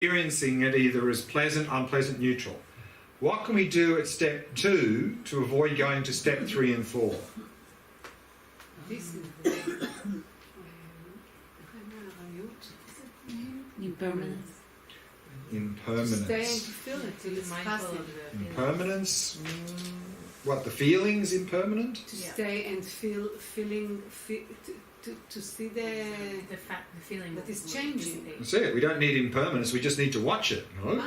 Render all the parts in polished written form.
experiencing it either as pleasant, unpleasant, neutral. What can we do at step 2 to avoid going to step 3 and 4? Impermanence. Impermanence. Stay and feel it till it's passive. Impermanence. What, the feeling's impermanent? To stay and to see the feeling that is changing. That's it. We don't need impermanence. We just need to watch it. No?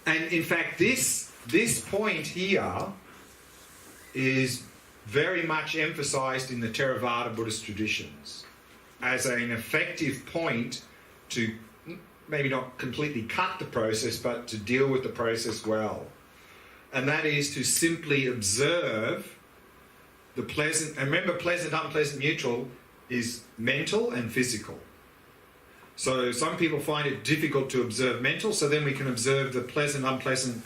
And in fact, this point here is very much emphasized in the Theravada Buddhist traditions as an effective point to maybe not completely cut the process, but to deal with the process well. And that is to simply observe the pleasant, and remember pleasant, unpleasant, neutral is mental and physical. So some people find it difficult to observe mental, so then we can observe the pleasant, unpleasant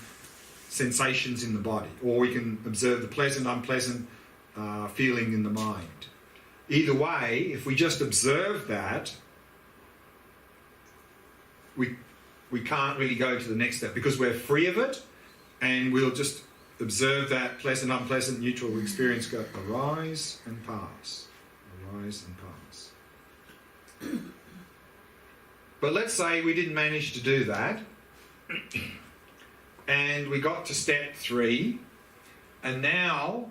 sensations in the body, or we can observe the pleasant, unpleasant feeling in the mind. Either way, if we just observe that, we can't really go to the next step because we're free of it, and we'll just observe that pleasant, unpleasant, neutral experience go arise and pass, arise and pass. But let's say we didn't manage to do that, and we got to step 3, and now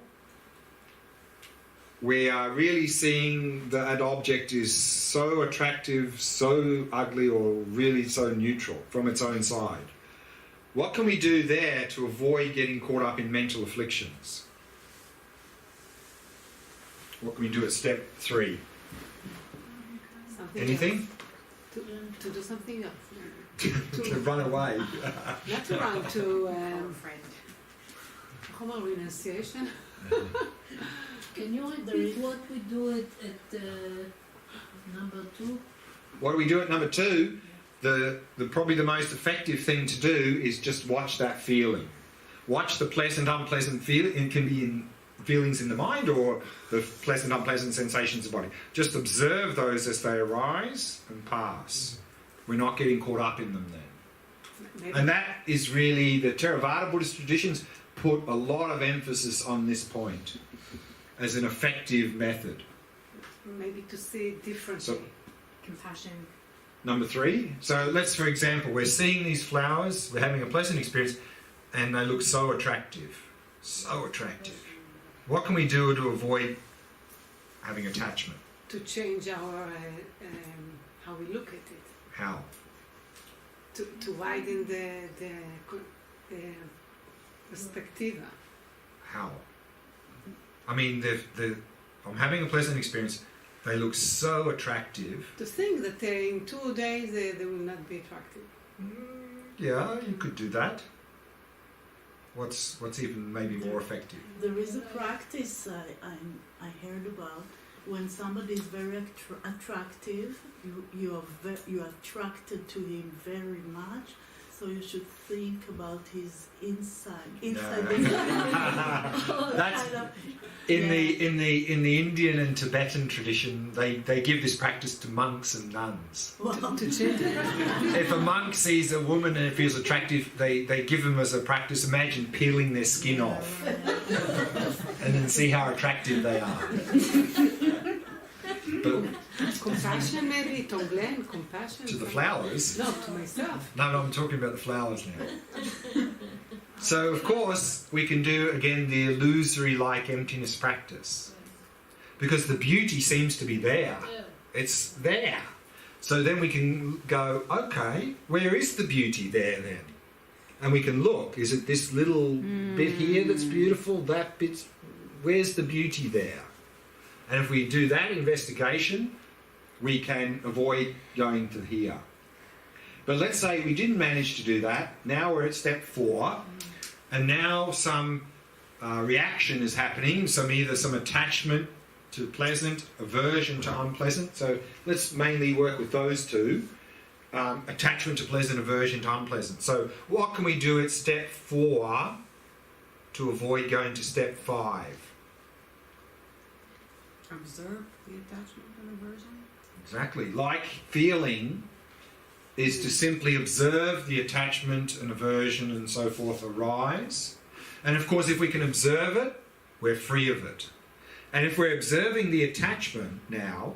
we are really seeing that object is so attractive, so ugly, or really so neutral from its own side. What can we do there to avoid getting caught up in mental afflictions? What can we do at step 3? Anything? To do something else. To run away. Not to run, to renunciation. Can you repeat what we do at number 2? What do we do at number 2? The probably the most effective thing to do is just watch that feeling. Watch the pleasant, unpleasant feeling. It can be in feelings in the mind or the pleasant, unpleasant sensations of the body. Just observe those as they arise and pass. We're not getting caught up in them then. Maybe. And that is really, the Theravada Buddhist traditions put a lot of emphasis on this point as an effective method. Maybe to see it differently. So, compassion. Number 3. So let's, for example, we're seeing these flowers, we're having a pleasant experience, and they look so attractive. So attractive. What can we do to avoid having attachment? To change our how we look at it. How? To widen the perspectiva. How? I mean, I'm having a pleasant experience. They look so attractive. To think that in 2 days they will not be attractive. Yeah, you could do that. What's even maybe more effective? There is a practice I heard about. When somebody is very attractive, you are attracted to him very much. So you should think about his inside. That's in the Indian and Tibetan tradition. They give this practice to monks and nuns. If a monk sees a woman and it feels attractive, they give them as a practice. Imagine peeling their skin off, and then see how attractive they are. But compassion, maybe, to Glen, compassion. To the flowers? No, to myself. No, I'm talking about the flowers now. So, of course, we can do, again, the illusory-like emptiness practice. Because the beauty seems to be there. It's there. So then we can go, okay, where is the beauty there then? And we can look, is it this little bit here that's beautiful, that bit's, where's the beauty there? And if we do that investigation, we can avoid going to here. But let's say we didn't manage to do that. Now we're at step 4, and now some reaction is happening, either some attachment to pleasant, aversion to unpleasant. So let's mainly work with those two. Attachment to pleasant, aversion to unpleasant. So what can we do at step 4 to avoid going to step 5? Observe the attachment and aversion. Exactly. Like feeling is to simply observe the attachment and aversion and so forth arise. And of course, if we can observe it, we're free of it. And if we're observing the attachment now,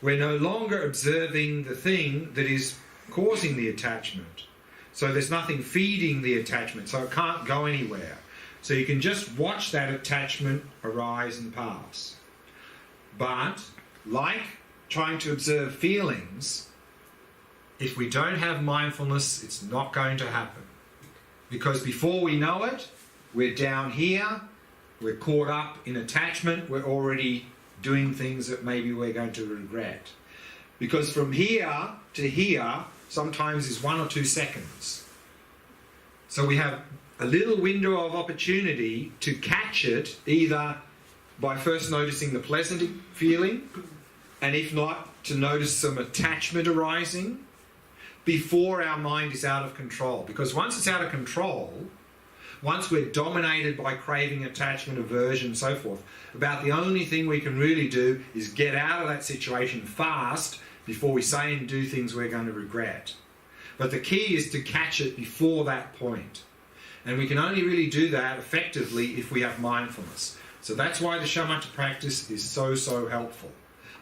we're no longer observing the thing that is causing the attachment. So there's nothing feeding the attachment, so it can't go anywhere. So you can just watch that attachment arise and pass. But, like trying to observe feelings, if we don't have mindfulness, it's not going to happen. Because before we know it, we're down here, we're caught up in attachment, we're already doing things that maybe we're going to regret. Because from here to here, sometimes is 1 or 2 seconds. So we have a little window of opportunity to catch it, either by first noticing the pleasant feeling, and if not, to notice some attachment arising before our mind is out of control. Because once it's out of control, once we're dominated by craving, attachment, aversion, and so forth, about the only thing we can really do is get out of that situation fast before we say and do things we're going to regret. But the key is to catch it before that point. And we can only really do that effectively if we have mindfulness. So that's why the Shamatha practice is so helpful.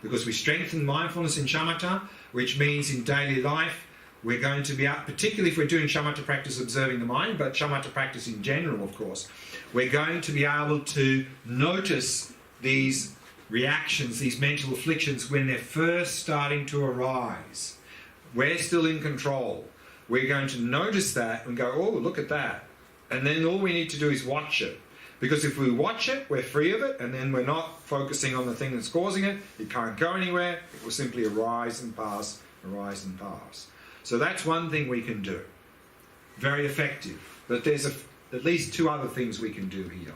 Because we strengthen mindfulness in Shamatha, which means in daily life, we're going to be out, particularly if we're doing Shamatha practice observing the mind, but Shamatha practice in general, of course, we're going to be able to notice these reactions, these mental afflictions, when they're first starting to arise. We're still in control. We're going to notice that and go, oh, look at that. And then all we need to do is watch it. Because if we watch it, we're free of it, and then we're not focusing on the thing that's causing it. It can't go anywhere. It will simply arise and pass, arise and pass. So that's one thing we can do. Very effective. But there's at least 2 other things we can do here.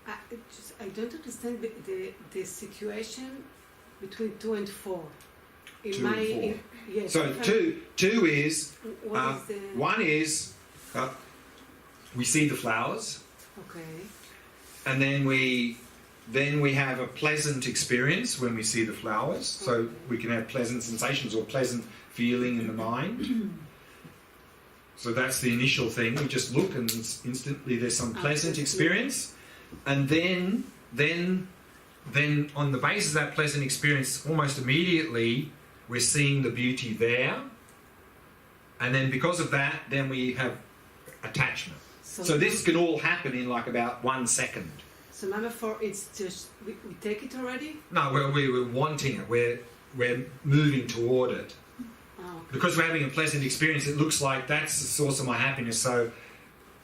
I don't understand the situation between 2 and 4. 2 and 4. Yes. So two is, what is one is we see the flowers. Okay. And then we have a pleasant experience when we see the flowers. So we can have pleasant sensations or pleasant feeling in the mind. So that's the initial thing. We just look and instantly there's some pleasant experience. And then on the basis of that pleasant experience, almost immediately we're seeing the beauty there. And then because of that, then we have attachment. So this can all happen in like about 1 second. So number 4, it's just, we take it already? No, we're wanting it. We're moving toward it. Oh, okay. Because we're having a pleasant experience, it looks like that's the source of my happiness. So,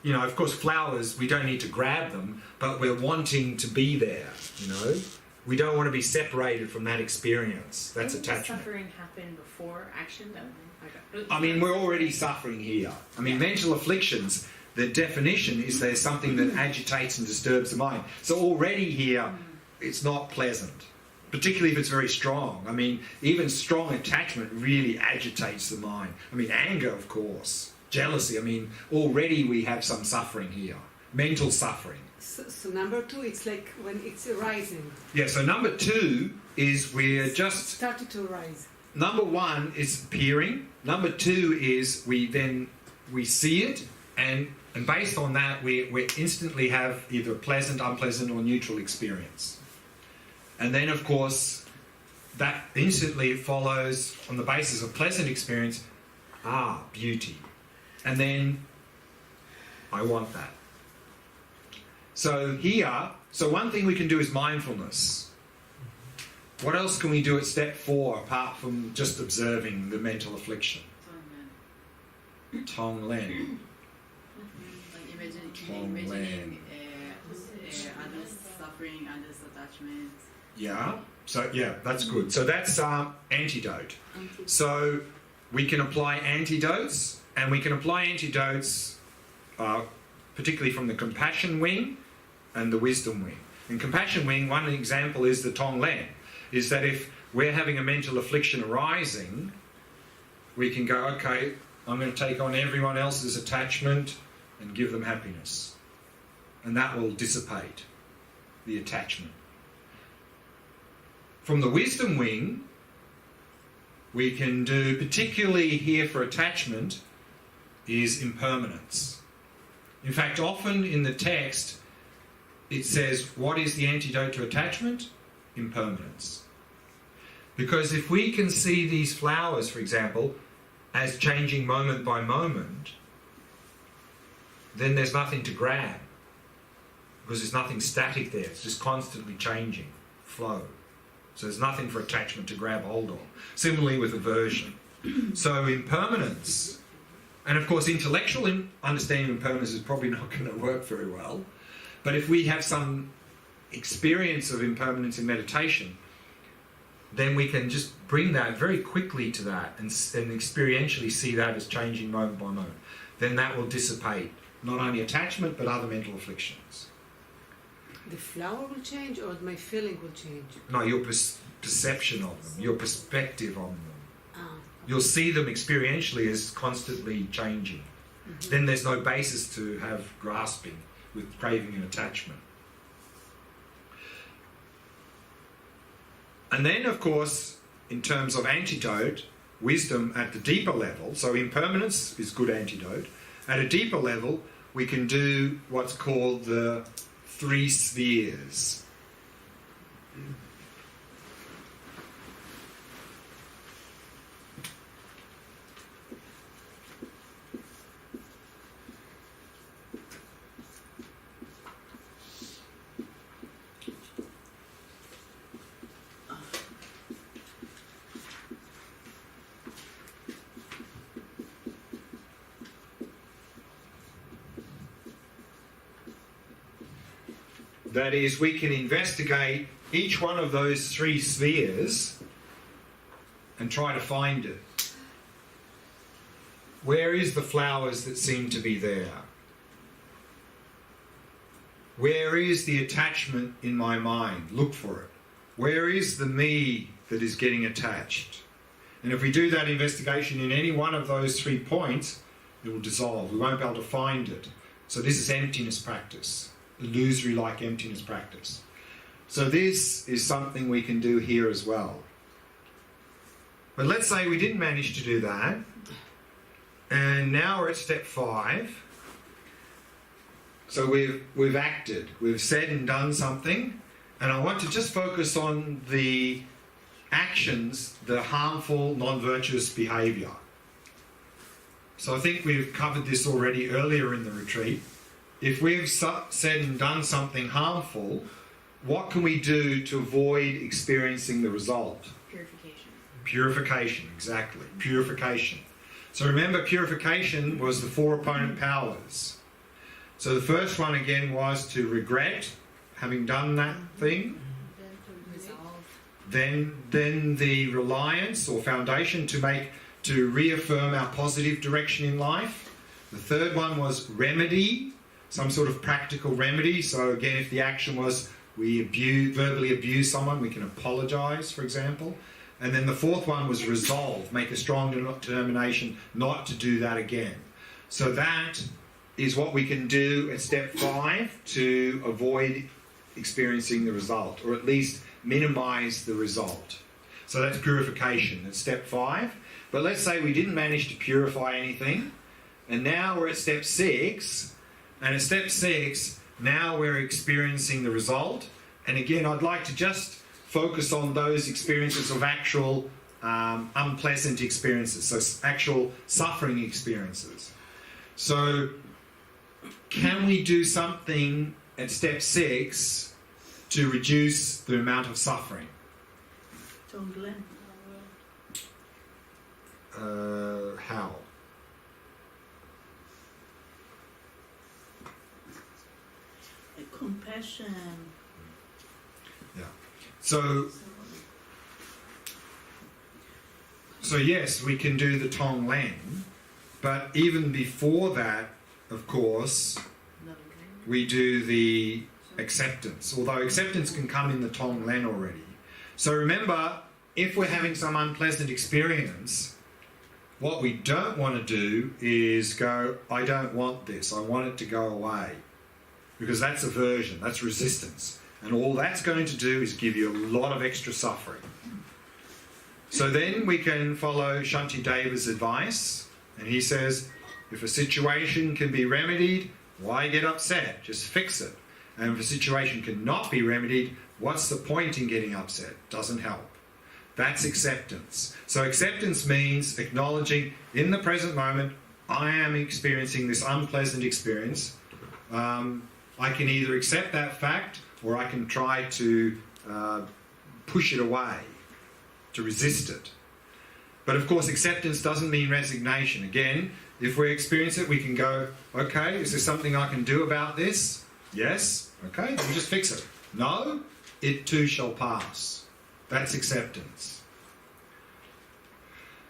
you know, of course, flowers, we don't need to grab them, but we're wanting to be there, you know. We don't want to be separated from that experience. That's attachment. Suffering happen before action, though? I mean, we're already suffering here. I mean, mental afflictions, the definition is there's something that agitates and disturbs the mind. So already here, it's not pleasant, particularly if it's very strong. I mean, even strong attachment really agitates the mind. I mean, anger, of course, jealousy. I mean, already we have some suffering here, mental suffering. So number 2, it's like when it's arising. Yeah, so number 2 is we're just... Started to arise. Number 1 is appearing. Number 2 is we see it, and based on that, we instantly have either a pleasant, unpleasant, or neutral experience. And then, of course, that instantly follows on the basis of pleasant experience, beauty. And then, I want that. So here, one thing we can do is mindfulness. What else can we do at step 4 apart from just observing the mental affliction? Tonglen. Imagining others suffering, others attachment. Yeah. So yeah, that's good. So that's antidote. So we can apply antidotes, and we can apply antidotes particularly from the compassion wing and the wisdom wing. In compassion wing, one example is the Tonglen, is that if we're having a mental affliction arising, we can go, okay, I'm going to take on everyone else's attachment and give them happiness. And that will dissipate the attachment. From the wisdom wing, we can do, particularly here for attachment, is impermanence. In fact, often in the text, it says, what is the antidote to attachment? Impermanence. Because if we can see these flowers, for example, as changing moment by moment, then there's nothing to grab. Because there's nothing static there. It's just constantly changing, flow. So there's nothing for attachment to grab hold of. Similarly with aversion. So impermanence, and of course intellectual understanding of impermanence is probably not going to work very well. But if we have some experience of impermanence in meditation, then we can just bring that very quickly to that and experientially see that as changing moment by moment. Then that will dissipate not only attachment but other mental afflictions. The flower will change, or my feeling will change? No, your perception of them, your perspective on them. Ah. You'll see them experientially as constantly changing. Mm-hmm. Then there's no basis to have grasping with craving and attachment. And then, of course, in terms of antidote, wisdom at the deeper level, so impermanence is good antidote. At a deeper level, we can do what's called the 3 spheres. That is, we can investigate each one of those 3 spheres and try to find it. Where is the flowers that seem to be there? Where is the attachment in my mind? Look for it. Where is the me that is getting attached? And if we do that investigation in any one of those 3 points, it will dissolve. We won't be able to find it. So this is emptiness practice. Illusory-like emptiness practice. So this is something we can do here as well. But let's say we didn't manage to do that, and now we're at step 5. So we've acted, we've said and done something, and I want to just focus on the actions, the harmful, non-virtuous behaviour. So I think we've covered this already earlier in the retreat. If we've said and done something harmful, what can we do to avoid experiencing the result? Purification. Purification, exactly. Purification. So remember, purification was the 4 opponent powers. So the first one again was to regret having done that thing. Resolve. Then the reliance or foundation to reaffirm our positive direction in life. The third one was remedy, some sort of practical remedy. So again, if the action was we verbally abuse someone, we can apologise, for example. And then the fourth one was resolve, make a strong determination not to do that again. So that is what we can do at step 5 to avoid experiencing the result, or at least minimise the result. So that's purification at step 5. But let's say we didn't manage to purify anything, and now we're at step 6. And at step 6, now we're experiencing the result. And again, I'd like to just focus on those experiences of actual unpleasant experiences, so actual suffering experiences. So can we do something at step 6 to reduce the amount of suffering? Glen. How? Compassion. Yeah. So yes, we can do the Tong Len, but even before that, of course, we do the acceptance, although acceptance can come in the Tong Len already. So remember, if we're having some unpleasant experience, what we don't want to do is go, I don't want this, I want it to go away. Because that's aversion, that's resistance. And all that's going to do is give you a lot of extra suffering. So then we can follow Shantideva's advice, and he says, if a situation can be remedied, why get upset? Just fix it. And if a situation cannot be remedied, what's the point in getting upset? Doesn't help. That's acceptance. So acceptance means acknowledging in the present moment, I am experiencing this unpleasant experience. I can either accept that fact or I can try to push it away, to resist it. But of course, acceptance doesn't mean resignation. Again, if we experience it, we can go, okay, is there something I can do about this? Yes. Okay, then just fix it. No, it too shall pass. That's acceptance.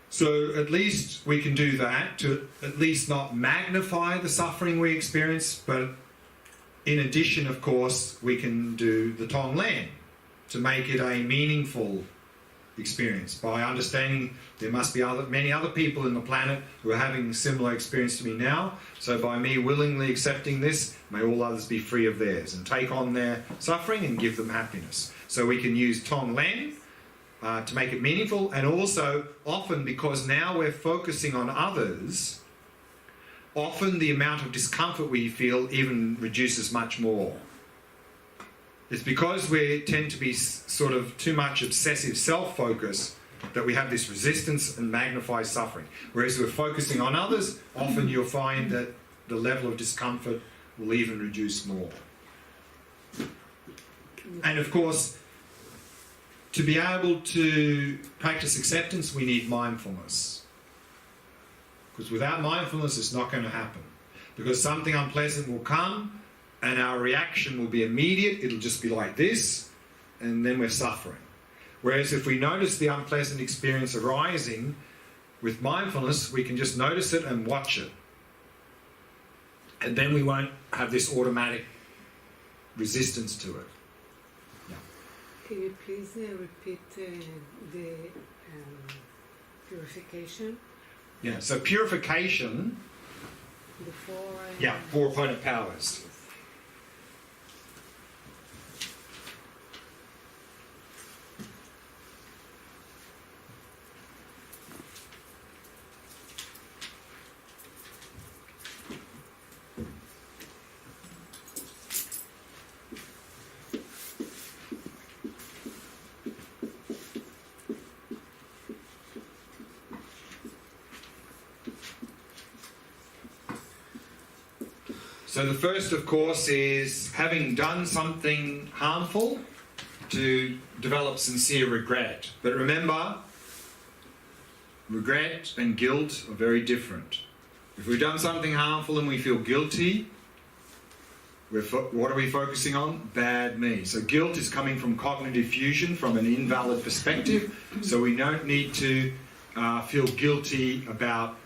So at least we can do that, to at least not magnify the suffering we experience, but in addition, of course, we can do the Tonglen to make it a meaningful experience by understanding there must be many other people in the planet who are having a similar experience to me now. So by me willingly accepting this, may all others be free of theirs and take on their suffering and give them happiness. So we can use Tonglen to make it meaningful, and also often because now we're focusing on others, often the amount of discomfort we feel even reduces much more. It's because we tend to be sort of too much obsessive self-focus that we have this resistance and magnifies suffering. Whereas we're focusing on others, often you'll find that the level of discomfort will even reduce more. And of course, to be able to practice acceptance, we need mindfulness. Because without mindfulness, it's not going to happen. Because something unpleasant will come, and our reaction will be immediate. It'll just be like this, and then we're suffering. Whereas if we notice the unpleasant experience arising, with mindfulness, we can just notice it and watch it. And then we won't have this automatic resistance to it. Yeah. Can you please repeat the purification? Yeah, so purification, The four... four opponent powers. So the first, of course, is having done something harmful to develop sincere regret. But remember, regret and guilt are very different. If we've done something harmful and we feel guilty, what are we focusing on? Bad me. So guilt is coming from cognitive fusion, from an invalid perspective. So we don't need to feel guilty about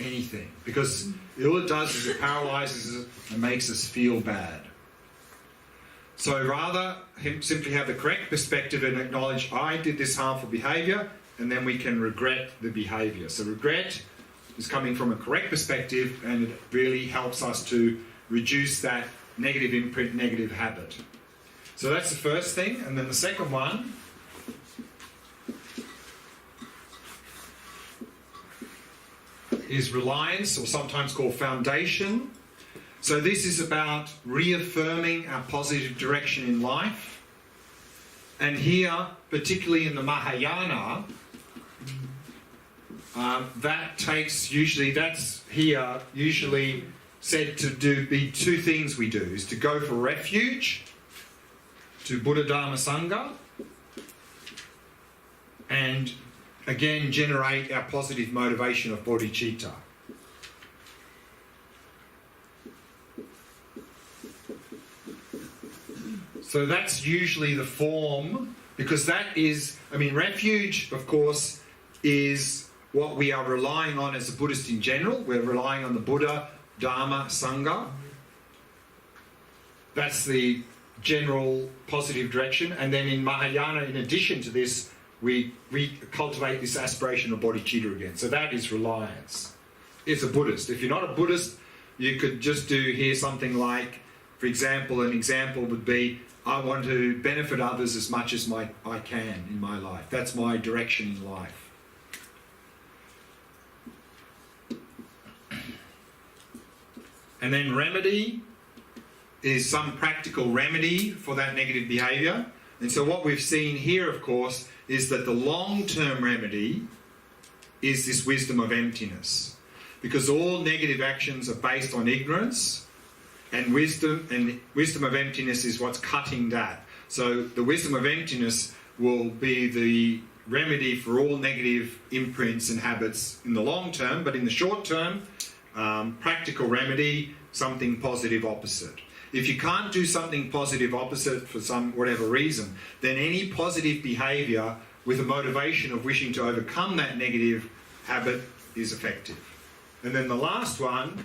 anything, because all it does is it paralyzes us and makes us feel bad. So rather simply have the correct perspective and acknowledge I did this harmful behavior, and then we can regret the behavior. So regret is coming from a correct perspective, and it really helps us to reduce that negative imprint, negative habit. So that's the first thing. And then the second one is reliance, or sometimes called foundation. So this is about reaffirming our positive direction in life. And here, particularly in the Mahayana, that's usually said to be two things we do, is to go for refuge to Buddha Dharma Sangha, and again generate our positive motivation of bodhicitta. So that's usually the form, because that is, refuge, of course, is what we are relying on as a Buddhist in general. We're relying on the Buddha, Dharma, Sangha. That's the general positive direction. And then in Mahayana, in addition to this, we cultivate this aspiration of bodhicitta again. So that is reliance. It's a Buddhist. If you're not a Buddhist, you could just do here something like, for example, an example would be, I want to benefit others as much as I can in my life. That's my direction in life. And then remedy is some practical remedy for that negative behaviour. And so what we've seen here, of course, is that the long-term remedy is this wisdom of emptiness. Because all negative actions are based on ignorance, and wisdom of emptiness is what's cutting that. So the wisdom of emptiness will be the remedy for all negative imprints and habits in the long term, but in the short term, practical remedy, something positive opposite. If you can't do something positive opposite for some whatever reason, then any positive behaviour with a motivation of wishing to overcome that negative habit is effective. And then the last one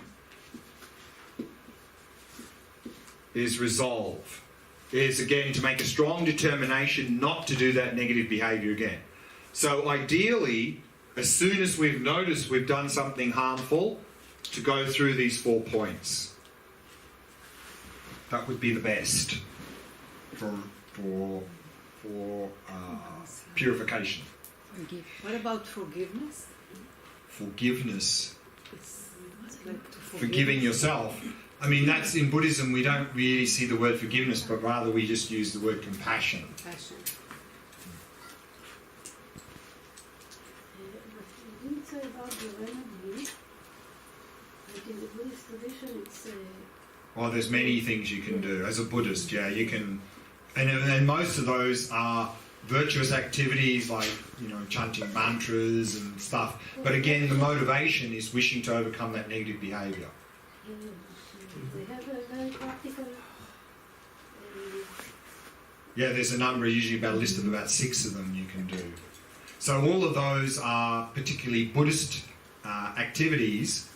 is resolve. Is again to make a strong determination not to do that negative behaviour again. So ideally, as soon as we've noticed we've done something harmful, to go through these 4 points. That would be the best for purification. What about forgiveness? Forgiveness. It's like to Forgiving yourself. I mean, that's in Buddhism, we don't really see the word forgiveness, but rather we just use the word compassion. Compassion. You didn't say about the remedy. Like in the Buddhist tradition, it's Well, there's many things you can do. As a Buddhist, yeah, you can... And most of those are virtuous activities like, chanting mantras and stuff. But again, the motivation is wishing to overcome that negative behaviour. they have a very practical. Yeah, there's a number, usually about a list of about 6 of them you can do. So all of those are particularly Buddhist activities,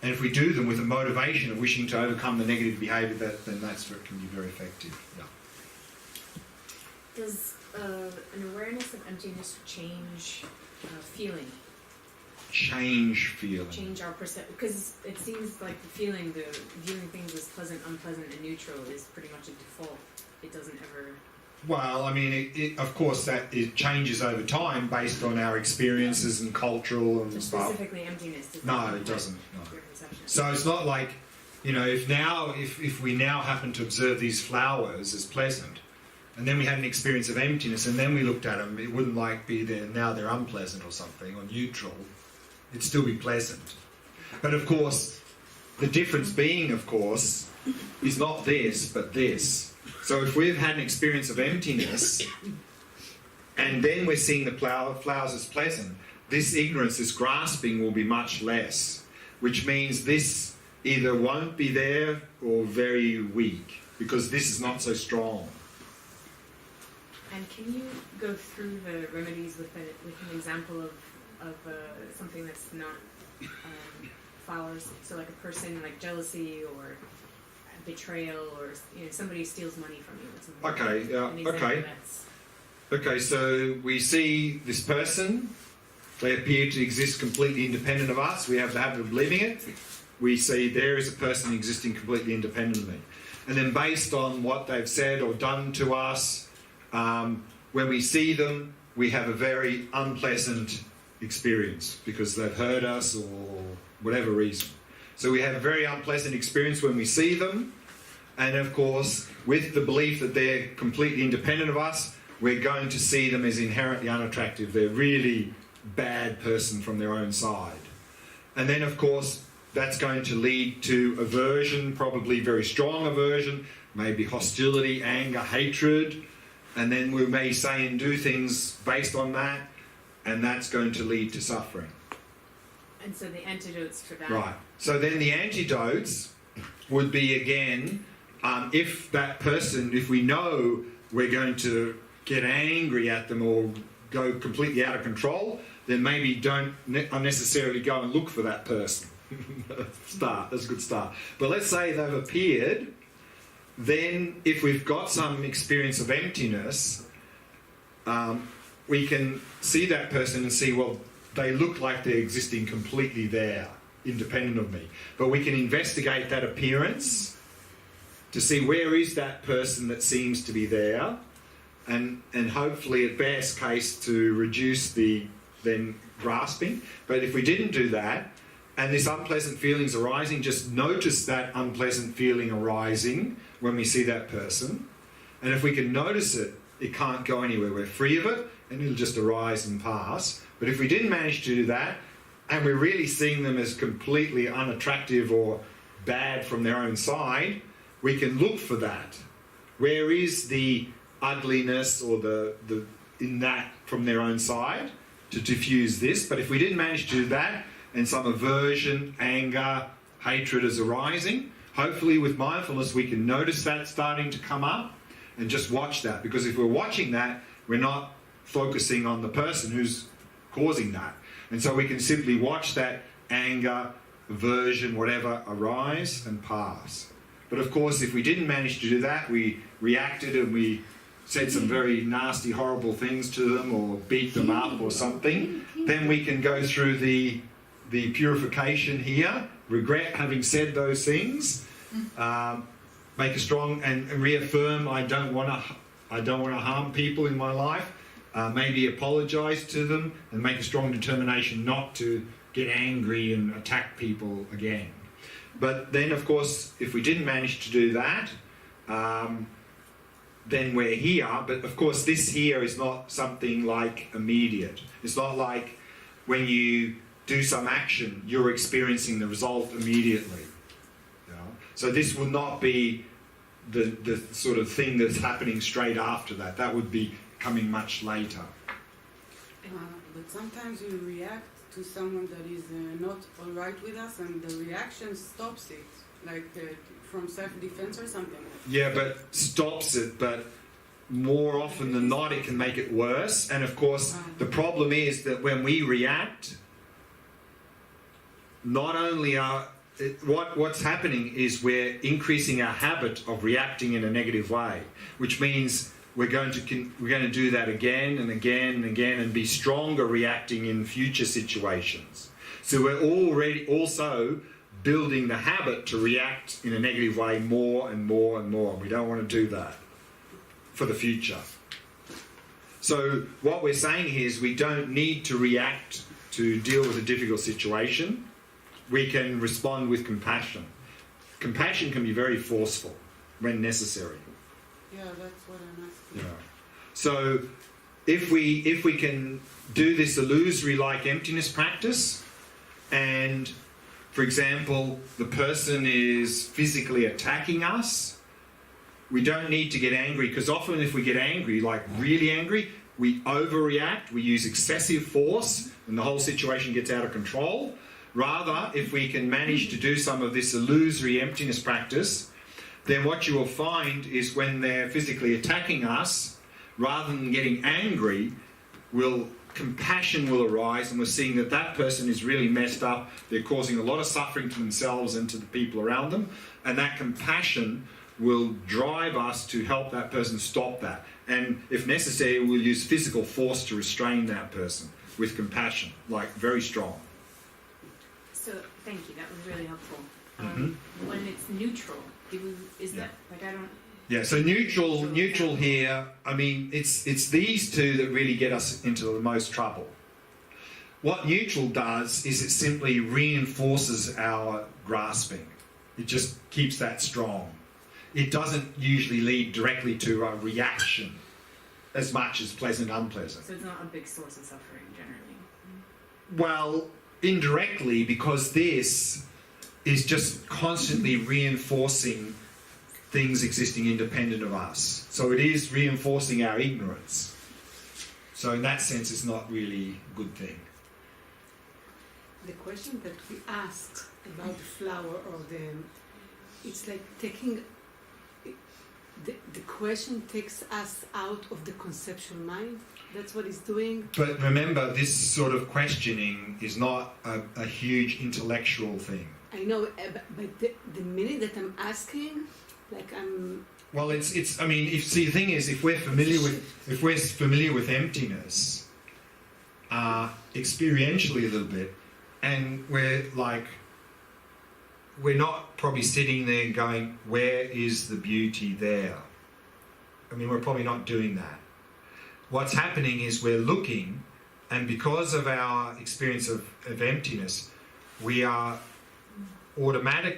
and if we do them with a motivation of wishing to overcome the negative behaviour, then that's what can be very effective. Yeah. Does an awareness of emptiness change feeling? Change feeling. Change our perception? Because it seems like the viewing things as pleasant, unpleasant, and neutral is pretty much a default. It doesn't ever... Well, I mean, of course, it changes over time based on our experiences and cultural and so stuff. Specifically emptiness. No, it doesn't. No. Your perception. So it's not like, if we now happen to observe these flowers as pleasant, and then we had an experience of emptiness, and then we looked at them, it wouldn't be there, now they're unpleasant or something, or neutral. It'd still be pleasant. But of course, the difference being, of course, is not this, but this. So if we've had an experience of emptiness, and then we're seeing the flowers as pleasant, this ignorance, this grasping will be much less, which means this either won't be there or very weak, because this is not so strong. And can you go through the remedies with an example of something that's not flowers? So like a person, like jealousy or betrayal, or somebody steals money from you. Or something. Okay, yeah, An example okay. that's... Okay, so we see this person, they appear to exist completely independent of us, we have the habit of believing it. We see there is a person existing completely independently. And then based on what they've said or done to us, when we see them, we have a very unpleasant experience because they've hurt us or whatever reason. So we have a very unpleasant experience when we see them, and of course, with the belief that they're completely independent of us, we're going to see them as inherently unattractive. They're really bad person from their own side. And then, of course, that's going to lead to aversion, probably very strong aversion, maybe hostility, anger, hatred, and then we may say and do things based on that, and that's going to lead to suffering. And so the antidotes for that... Right. So then the antidotes would be, again, if that person, if we know we're going to get angry at them or go completely out of control, then maybe don't unnecessarily go and look for that person. That's a good start. But let's say they've appeared, then if we've got some experience of emptiness, we can see that person and see, well, they look like they're existing completely there, independent of me. But we can investigate that appearance to see where is that person that seems to be there, and hopefully at best case to reduce the then grasping. But if we didn't do that, and this unpleasant feeling's arising, just notice that unpleasant feeling arising when we see that person. And if we can notice it, it can't go anywhere. We're free of it, and it'll just arise and pass. But if we didn't manage to do that, and we're really seeing them as completely unattractive or bad from their own side, we can look for that. Where is the ugliness or the in that from their own side to diffuse this? But if we didn't manage to do that, and some aversion, anger, hatred is arising, hopefully with mindfulness we can notice that starting to come up and just watch that. Because if we're watching that, we're not focusing on the person who's causing that. And so we can simply watch that anger, aversion, whatever, arise and pass. But of course, if we didn't manage to do that, we reacted and we said some very nasty, horrible things to them or beat them up or something, then we can go through the purification here, regret having said those things, make a strong and reaffirm I don't want to harm people in my life, maybe apologise to them and make a strong determination not to get angry and attack people again. But then, of course, if we didn't manage to do that, then we're here. But of course, this here is not something like immediate. It's not like when you do some action, you're experiencing the result immediately. You know? So this will not be the sort of thing that's happening straight after that. That would be coming much later. But sometimes we react to someone that is not all right with us, and the reaction stops it, like from self-defense or something. Yeah, but stops it, but more often than not it can make it worse. And of course, the problem is that when we react, not only what's happening is we're increasing our habit of reacting in a negative way, which means we're going to do that again and again and again and be stronger reacting in future situations. So we're already also building the habit to react in a negative way more and more and more. We don't want to do that for the future. So what we're saying here is we don't need to react to deal with a difficult situation. We can respond with compassion. Compassion can be very forceful when necessary. Yeah, that's what I'm asking. Yeah. So if we can do this illusory like emptiness practice, and for example the person is physically attacking us, we don't need to get angry, because often if we get angry, like really angry, we overreact, we use excessive force and the whole situation gets out of control. Rather, if we can manage to do some of this illusory emptiness practice, then what you will find is when they're physically attacking us, rather than getting angry, compassion will arise, and we're seeing that that person is really messed up. They're causing a lot of suffering to themselves and to the people around them, and that compassion will drive us to help that person stop that. And if necessary, we'll use physical force to restrain that person with compassion, like very strong. So thank you, that was really helpful. Mm-hmm. When it's neutral, that like I don't. Yeah, so neutral here, I mean, it's these two that really get us into the most trouble. What neutral does is it simply reinforces our grasping. It just keeps that strong. It doesn't usually lead directly to a reaction as much as pleasant, unpleasant. So it's not a big source of suffering generally. Well, indirectly, because this is just constantly reinforcing things existing independent of us. So it is reinforcing our ignorance. So in that sense, it's not really a good thing. The question that we asked about the flower or it's like taking, the question takes us out of the conceptual mind. That's what it's doing. But remember, this sort of questioning is not a huge intellectual thing. I know, but the minute that I'm asking, like I'm... Well, it's. I mean, the thing is, if we're familiar with emptiness, experientially a little bit, and we're like we're not probably sitting there going, where is the beauty there? I mean, we're probably not doing that. What's happening is we're looking, and because of our experience of emptiness, we are automatically